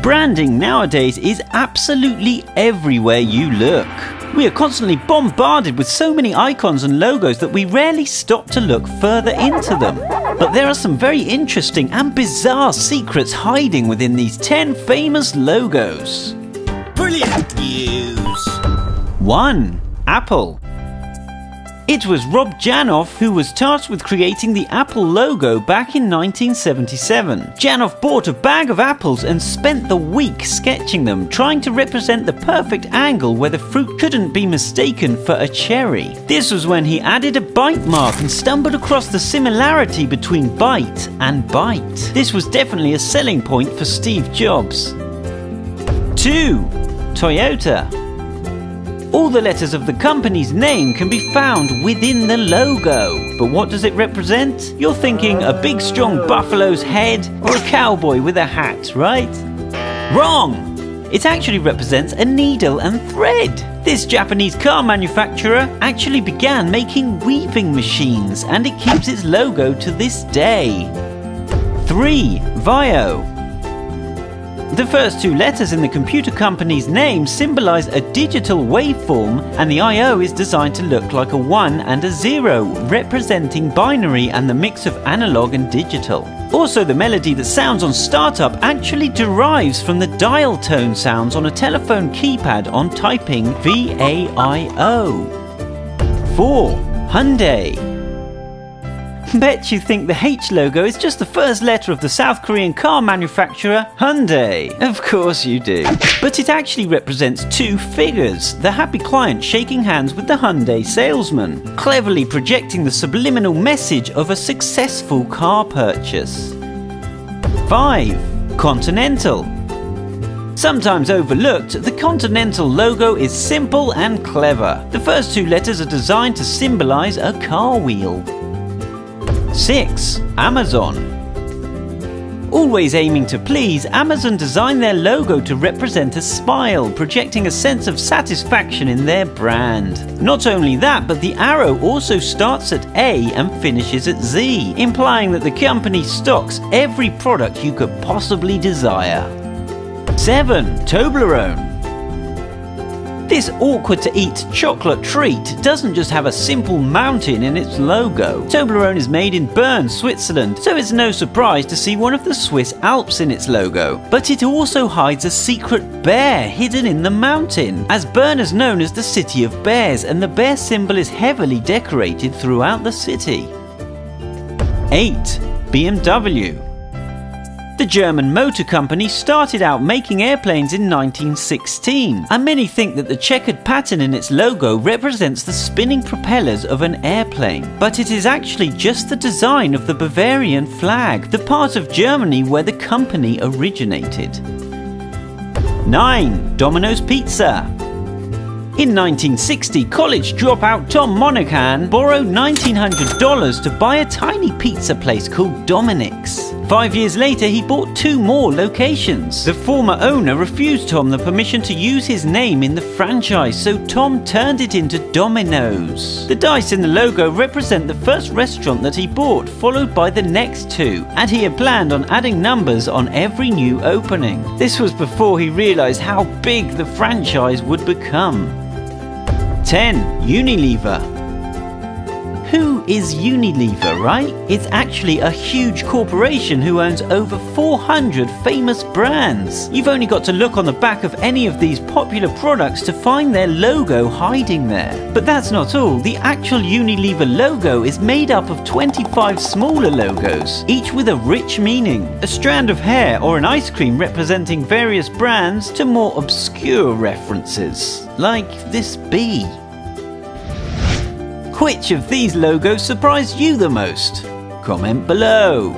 Branding nowadays is absolutely everywhere you look. We are constantly bombarded with so many icons and logos that we rarely stop to look further into them. But there are some very interesting and bizarre secrets hiding within these 10 famous logos. Brilliant news! 1. Apple. It was Rob Janoff who was tasked with creating the Apple logo back in 1977. Janoff bought a bag of apples and spent the week sketching them, trying to represent the perfect angle where the fruit couldn't be mistaken for a cherry. This was when he added a bite mark and stumbled across the similarity between bite and bite. This was definitely a selling point for Steve Jobs. 2. Toyota. All the letters of the company's name can be found within the logo. But what does it represent? You're thinking a big strong buffalo's head or a cowboy with a hat, right? Wrong! It actually represents a needle and thread. This Japanese car manufacturer actually began making weaving machines, and it keeps its logo to this day. 3. Vio. The first 2 letters in the computer company's name symbolize a digital waveform, and the IO is designed to look like a 1 and a 0, representing binary and the mix of analog and digital. Also, the melody that sounds on startup actually derives from the dial tone sounds on a telephone keypad on typing VAIO. 4. Hyundai. Bet you think the H logo is just the first letter of the South Korean car manufacturer Hyundai. Of course you do. But it actually represents 2 figures, the happy client shaking hands with the Hyundai salesman, cleverly projecting the subliminal message of a successful car purchase. 5. Continental. Sometimes overlooked, the Continental logo is simple and clever. The first 2 letters are designed to symbolize a car wheel. 6. Amazon. Always aiming to please, Amazon designed their logo to represent a smile, projecting a sense of satisfaction in their brand. Not only that, but the arrow also starts at A and finishes at Z, implying that the company stocks every product you could possibly desire. 7. Toblerone. This awkward-to-eat chocolate treat doesn't just have a simple mountain in its logo. Toblerone is made in Bern, Switzerland, so it's no surprise to see one of the Swiss Alps in its logo. But it also hides a secret bear hidden in the mountain, as Bern is known as the city of bears, and the bear symbol is heavily decorated throughout the city. 8. BMW. The German motor company started out making airplanes in 1916, and many think that the checkered pattern in its logo represents the spinning propellers of an airplane. But it is actually just the design of the Bavarian flag, the part of Germany where the company originated. 9. Domino's Pizza. In 1960, college dropout Tom Monaghan borrowed $1,900 to buy a tiny pizza place called Dominic's. 5 years later, he bought 2 more locations. The former owner refused Tom the permission to use his name in the franchise, so Tom turned it into Domino's. The dice in the logo represent the first restaurant that he bought, followed by the next 2, and he had planned on adding numbers on every new opening. This was before he realized how big the franchise would become. 10. Unilever. Who is Unilever, right? It's actually a huge corporation who owns over 400 famous brands. You've only got to look on the back of any of these popular products to find their logo hiding there. But that's not all. The actual Unilever logo is made up of 25 smaller logos, each with a rich meaning. A strand of hair or an ice cream representing various brands to more obscure references, like this bee. Which of these logos surprised you the most? Comment below.